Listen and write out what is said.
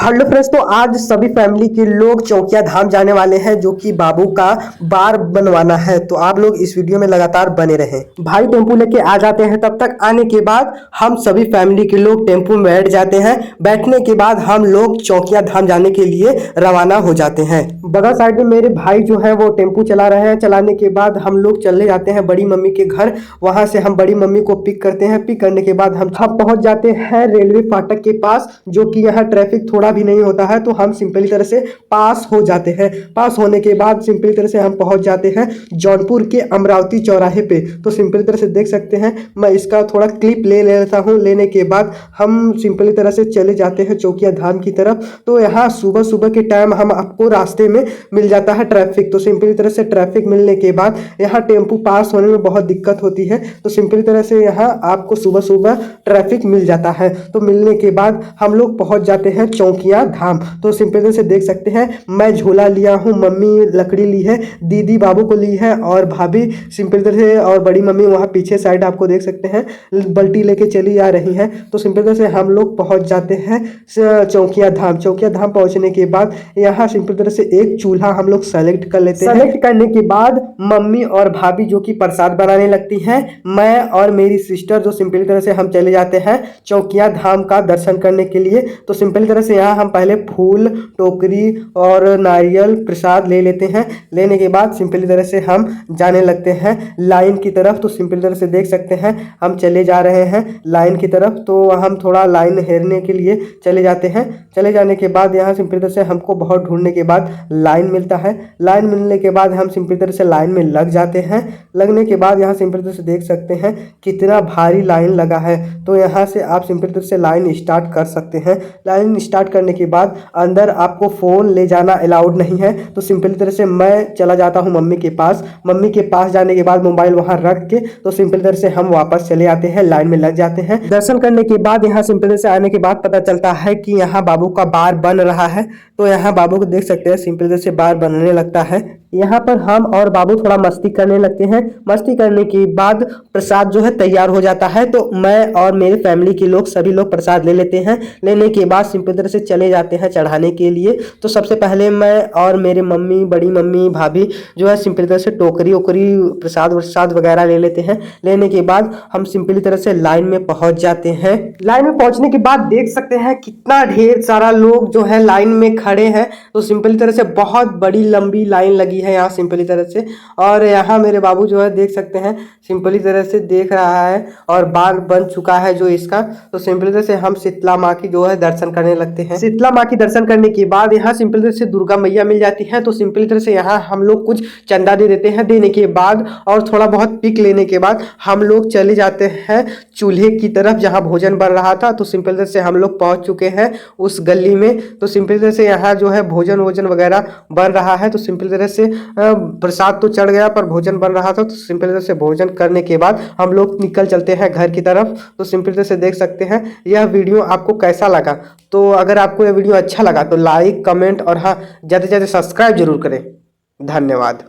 Hello friends, तो आज सभी फैमिली के लोग चौकिया धाम जाने वाले हैं जो कि बाबू का बार बनवाना है। तो आप लोग इस वीडियो में लगातार बने रहें। भाई टेम्पू लेके आ जाते हैं, तब तक आने के बाद हम सभी फैमिली के लोग टेम्पू में बैठ जाते हैं। बैठने के बाद हम लोग चौकिया धाम जाने के लिए रवाना हो जाते हैं। बगल साइड में मेरे भाई जो है वो टेम्पू चला रहे हैं। चलाने के बाद हम लोग चले जाते हैं बड़ी मम्मी के घर। वहां से हम बड़ी मम्मी को पिक करते हैं। पिक करने के बाद हम पहुंच जाते हैं रेलवे फाटक के पास, जो कि यहाँ ट्रैफिक थोड़ा भी नहीं होता है। तो हम सिंपली तरह से पास हो जाते हैं। पास होने के बाद सिंपली तरह से हम पहुंच जाते हैं जौनपुर के अमरावती चौराहे पे। तो सिंपली तरह से देख सकते हैं, मैं इसका थोड़ा क्लिप ले लेता हूं। लेने के बाद हम सिंपली तरह से चले जाते हैं चौकिया धाम की तरफ। तो यहाँ सुबह सुबह के टाइम हम आपको रास्ते में मिल जाता है ट्रैफिक। तो सिंपली तरह से ट्रैफिक मिलने के बाद यहाँ टेम्पू पास होने में बहुत दिक्कत होती है। तो सिंपली तरह से यहाँ आपको सुबह सुबह ट्रैफिक मिल जाता है। तो मिलने के बाद हम लोग पहुंच जाते हैं चौकिया धाम। तो सिंपल तरह से देख सकते हैं, मैं झूला लिया हूँ, मम्मी लकड़ी ली है, दीदी बाबू को ली है और भाभी सिंपल तरह से और बड़ी मम्मी वहाँ पीछे साइड आपको देख सकते हैं बल्टी लेके चली आ रही हैं। तो सिंपल तरह से हम लोग पहुँच जाते हैं चौकिया धाम। चौकिया धाम पहुँचने के बाद यहाँ सिंपल तरह से एक चूल्हा हम लोग सेलेक्ट कर लेते हैं। सेलेक्ट करने के बाद मम्मी और भाभी जो कि प्रसाद बनाने लगती हैं। मैं और मेरी सिस्टर जो सिंपल तरह से हम चले जाते हैं चौकिया धाम का दर्शन करने के लिए। तो सिंपल तरह से यहाँ हम पहले फूल, टोकरी और नारियल प्रसाद ले लेते हैं। लेने के बाद सिंपली तरह से हम जाने लगते हैं लाइन की तरफ। तो सिंपल तरह से देख सकते हैं हम चले जा रहे हैं लाइन की तरफ। तो हम थोड़ा लाइन हेरने के लिए चले जाते हैं। चले जाने के बाद यहाँ सिंपल तरह से हमको बहुत ढूंढने के बाद लाइन मिलता है। लाइन मिलने के बाद हम सिंपल तरह से लाइन में लग जाते हैं। लगने के बाद यहाँ सिंपल तरह से देख सकते हैं कितना भारी लाइन लगा है। तो यहाँ से आप सिंपल तरह से लाइन स्टार्ट कर सकते हैं। लाइन स्टार्ट करने के बाद अंदर आपको फ़ोन ले जाना अलाउड नहीं है। तो सिंपल तरह से मैं चला जाता हूँ मम्मी के पास। मम्मी के पास जाने के बाद मोबाइल वहाँ रख के तो सिंपल तरह से हम वापस चले आते हैं, लाइन में लग जाते हैं। दर्शन करने के बाद यहाँ सिंपल तरह से आने के बाद पता चलता है कि यहाँ बाबू का बार बन रहा है। तो यहाँ बाबू को देख सकते हैं सिंपल तरह से बार बनने लगता है। यहाँ पर हम और बाबू थोड़ा मस्ती करने लगते हैं। मस्ती करने के बाद प्रसाद जो है तैयार हो जाता है। तो मैं और मेरे फैमिली के लोग सभी लोग प्रसाद ले लेते हैं। लेने के बाद सिंपल तरह से चले जाते हैं चढ़ाने के लिए। तो सबसे पहले मैं और मेरे मम्मी, बड़ी मम्मी, भाभी जो है सिंपल तरह से टोकरी ओकरी प्रसाद वगैरह ले लेते हैं। लेने के बाद हम सिंपली तरह से लाइन में पहुंच जाते हैं। लाइन में पहुंचने के बाद देख सकते हैं कितना ढेर सारा लोग जो है लाइन में खड़े हैं। तो सिंपली तरह से बहुत बड़ी लंबी लाइन लगी है यहाँ सिंपली तरह से। और यहाँ मेरे बाबू जो है देख सकते हैं सिंपली तरह से देख रहा है और बार बन चुका है जो इसका। तो सिंपली तरह से हम शीतला माँ की जो है दर्शन करने लगते हैं। शीतला माँ की दर्शन करने के बाद यहाँ सिंपली तरह से दुर्गा मैया मिल जाती है। तो सिंपली तरह से यहाँ हम लोग कुछ चंदा दे देते हैं। देने के बाद और थोड़ा बहुत पिक लेने के बाद हम लोग चले जाते हैं चूल्हे की तरफ जहाँ भोजन बन रहा था। तो सिंपल तरह से हम लोग पहुँच चुके हैं उस गली में। तो सिंपल तरह से यहाँ जो है भोजन वगैरह बन रहा है। तो सिंपल तरह से प्रसाद तो चढ़ गया पर भोजन बन रहा था। तो सिंपल तरह से भोजन करने के बाद हम लोग निकल चलते हैं घर की तरफ। तो सिंपल तरह से देख सकते हैं यह वीडियो आपको कैसा लगा। तो अगर आपको यह वीडियो अच्छा लगा तो लाइक, कमेंट और हाँ ज़्यादा से ज़्यादा सब्सक्राइब जरूर करें। धन्यवाद।